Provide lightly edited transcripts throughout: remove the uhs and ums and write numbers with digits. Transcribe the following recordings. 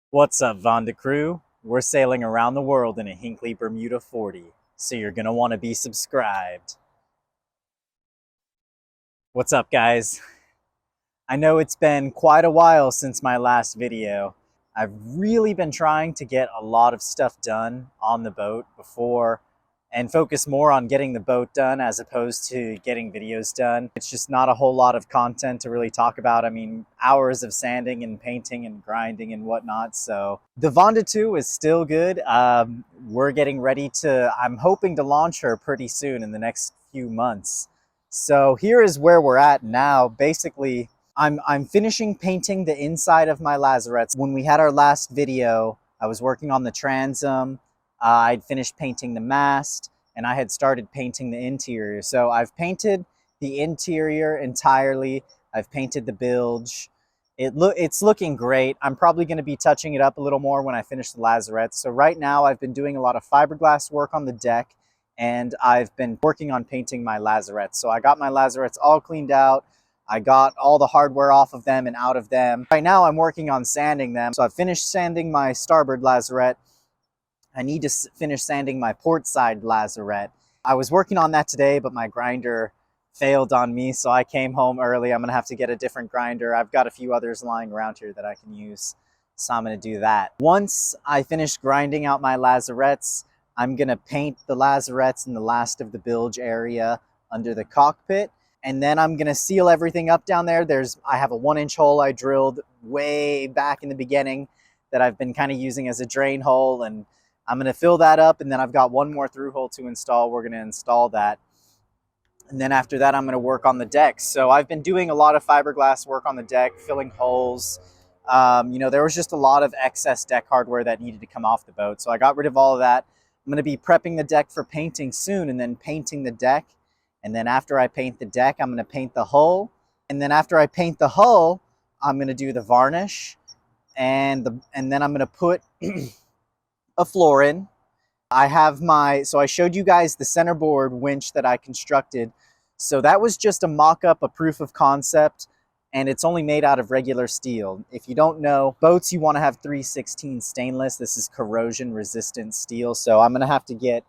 What's up, Vanda crew? We're sailing around the world in a Hinckley Bermuda 40, so you're gonna want to be subscribed. What's up, guys? I know it's been quite a while since my last video. I've really been trying to get a lot of stuff done on the boat before and focus more on getting the boat done as opposed to getting videos done. It's just not a whole lot of content to really talk about. I mean, hours of sanding and painting and grinding and whatnot. So the Vanda 2 is still good. We're getting ready to, I'm hoping to launch her pretty soon in the next few months. So here is where we're at now. Basically, I'm finishing painting the inside of my Lazarettes. When we had our last video, I was working on the transom. I'd finished painting the mast, and I had started painting the interior. So I've painted the interior entirely. I've painted the bilge. It's looking great. I'm probably going to be touching it up a little more when I finish the Lazarette. So right now I've been doing a lot of fiberglass work on the deck, and I've been working on painting my Lazarettes. So I got my Lazarettes all cleaned out. I got all the hardware off of them and out of them. Right now I'm working on sanding them. So I've finished sanding my starboard Lazarette. I need to finish sanding my port side Lazarette. I was working on that today, but my grinder failed on me, so I came home early. I'm gonna have to get a different grinder. I've got a few others lying around here that I can use, so I'm gonna do that. Once I finish grinding out my Lazarettes, I'm gonna paint the Lazarettes in the last of the bilge area under the cockpit, and then I'm gonna seal everything up down there. I have a 1-inch hole I drilled way back in the beginning that I've been kind of using as a drain hole, and I'm gonna fill that up, and then I've got one more through hole to install. We're gonna install that. And then after that, I'm gonna work on the deck. So I've been doing a lot of fiberglass work on the deck, filling holes. There was just a lot of excess deck hardware that needed to come off the boat. So I got rid of all of that. I'm gonna be prepping the deck for painting soon, and then painting the deck. And then after I paint the deck, I'm gonna paint the hull. And then after I paint the hull, I'm gonna do the varnish. And then I'm gonna put a floor in. So I showed you guys the centerboard winch that I constructed. So that was just a mock-up, a proof of concept, and it's only made out of regular steel. If you don't know, boats you want to have 316 stainless. This is corrosion resistant steel. So I'm gonna have to get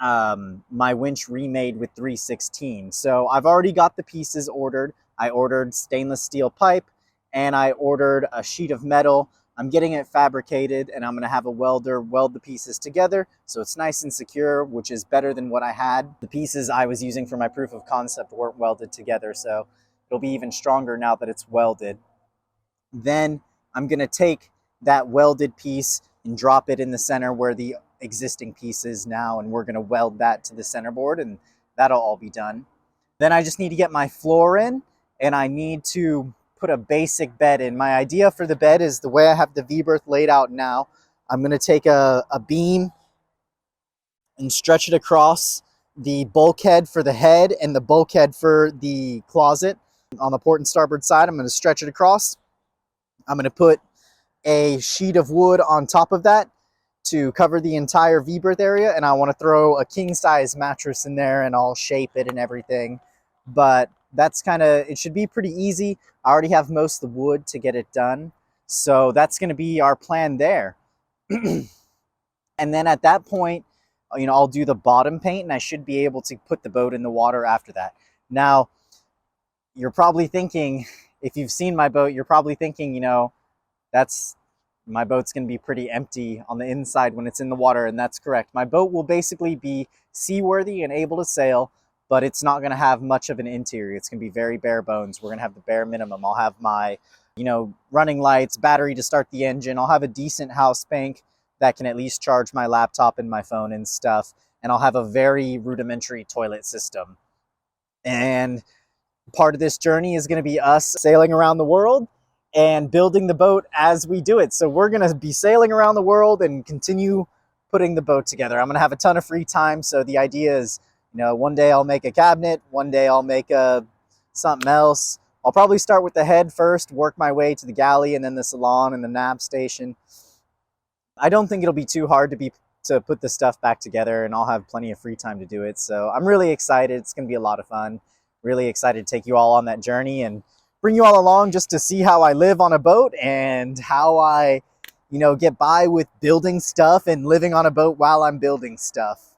my winch remade with 316. So I've already got the pieces ordered. I ordered stainless steel pipe, and I ordered a sheet of metal. I'm getting it fabricated, and I'm gonna have a welder weld the pieces together so it's nice and secure, which is better than what I had. The pieces I was using for my proof of concept weren't welded together, so it'll be even stronger now that it's welded. Then I'm gonna take that welded piece and drop it in the center where the existing piece is now, and we're gonna weld that to the centerboard, and that'll all be done. Then I just need to get my floor in, and I need to put a basic bed in. My idea for the bed is the way I have the V-berth laid out now. I'm gonna take a beam and stretch it across the bulkhead for the head and the bulkhead for the closet. On the port and starboard side, I'm gonna stretch it across. I'm gonna put a sheet of wood on top of that to cover the entire V-berth area, and I wanna throw a king-size mattress in there, and I'll shape it and everything. But that's it should be pretty easy. I already have most of the wood to get it done. So that's gonna be our plan there. And then at that point, I'll do the bottom paint, and I should be able to put the boat in the water after that. Now, you're probably thinking, if you've seen my boat, you're probably thinking, my boat's gonna be pretty empty on the inside when it's in the water, and that's correct. My boat will basically be seaworthy and able to sail, but it's not gonna have much of an interior. It's gonna be very bare bones. We're gonna have the bare minimum. I'll have my, running lights, battery to start the engine. I'll have a decent house bank that can at least charge my laptop and my phone and stuff. And I'll have a very rudimentary toilet system. And part of this journey is gonna be us sailing around the world and building the boat as we do it. So we're gonna be sailing around the world and continue putting the boat together. I'm gonna have a ton of free time. So the idea is, one day I'll make a cabinet, one day I'll make something else. I'll probably start with the head first, work my way to the galley, and then the salon and the nav station. I don't think it'll be too hard to put the stuff back together, and I'll have plenty of free time to do it. So I'm really excited. It's gonna be a lot of fun. Really excited to take you all on that journey and bring you all along just to see how I live on a boat and how I you know, get by with building stuff and living on a boat while I'm building stuff.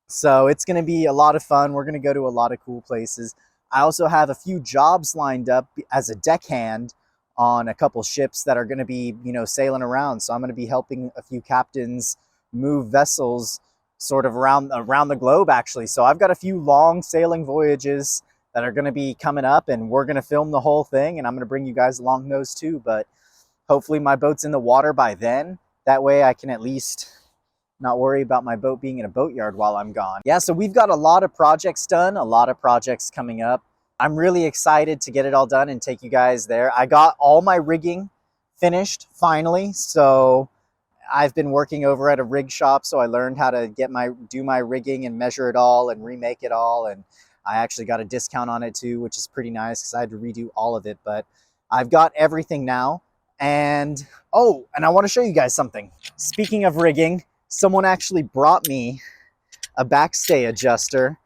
So it's going to be a lot of fun. We're going to go to a lot of cool places. I also have a few jobs lined up as a deckhand on a couple ships that are going to be, you know, sailing around. So I'm going to be helping a few captains move vessels sort of around the globe, actually. So I've got a few long sailing voyages that are going to be coming up, and we're going to film the whole thing, and I'm going to bring you guys along those too. But hopefully my boat's in the water by then. That way I can at least not worry about my boat being in a boatyard while I'm gone. Yeah, so we've got a lot of projects done, a lot of projects coming up. I'm really excited to get it all done and take you guys there. I got all my rigging finished finally, so I've been working over at a rig shop, so I learned how to do my rigging and measure it all and remake it all, and I actually got a discount on it too, which is pretty nice because I had to redo all of it. But I've got everything now, and oh, and I want to show you guys something. Speaking of rigging, someone actually brought me a backstay adjuster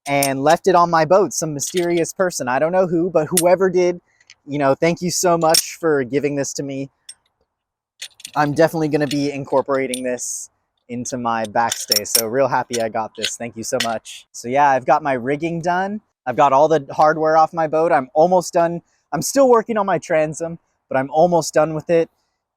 and left it on my boat. Some mysterious person. I don't know who, but whoever did, you know, thank you so much for giving this to me. I'm definitely going to be incorporating this into my backstay. So real happy I got this. Thank you so much. So yeah, I've got my rigging done. I've got all the hardware off my boat. I'm almost done. I'm still working on my transom, but I'm almost done with it.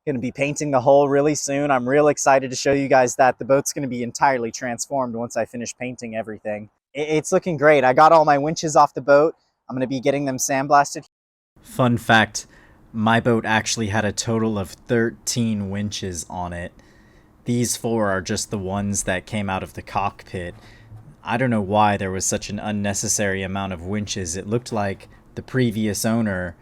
Going to be painting the hull really soon. I'm real excited to show you guys that. The boat's going to be entirely transformed once I finish painting everything. It's looking great. I got all my winches off the boat. I'm going to be getting them sandblasted. Fun fact, my boat actually had a total of 13 winches on it. These 4 are just the ones that came out of the cockpit. I don't know why there was such an unnecessary amount of winches. It looked like the previous owner,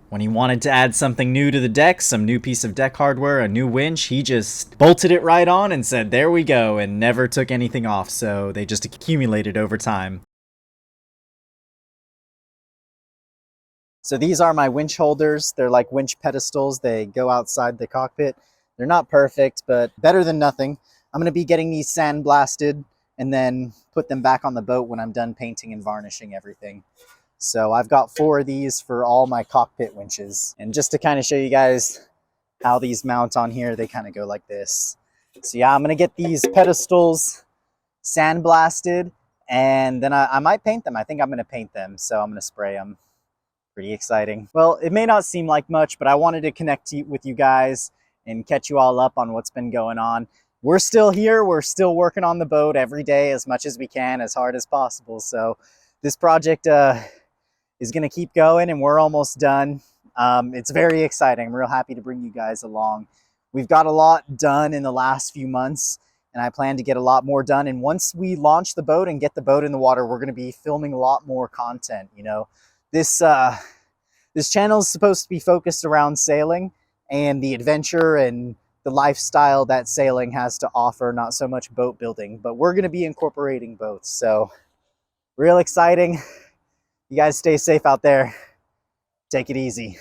when he wanted to add something new to the deck, some new piece of deck hardware, a new winch, he just bolted it right on and said, there we go, and never took anything off, so they just accumulated over time. So these are my winch holders. They're like winch pedestals. They go outside the cockpit. They're not perfect, but better than nothing. I'm going to be getting these sandblasted and then put them back on the boat when I'm done painting and varnishing everything. So I've got 4 of these for all my cockpit winches. And just to kind of show you guys how these mount on here, they kind of go like this. So yeah, I'm going to get these pedestals sandblasted, and then I might paint them. I think I'm going to paint them, so I'm going to spray them. Pretty exciting. Well, it may not seem like much, but I wanted to connect with you guys and catch you all up on what's been going on. We're still here. We're still working on the boat every day as much as we can, as hard as possible. So this project is going to keep going, and we're almost done. It's very exciting. I'm real happy to bring you guys along. We've got a lot done in the last few months, and I plan to get a lot more done. And once we launch the boat and get the boat in the water, we're going to be filming a lot more content. You know, this channel is supposed to be focused around sailing and the adventure and the lifestyle that sailing has to offer, not so much boat building, but we're going to be incorporating boats. So real exciting. You guys stay safe out there. Take it easy.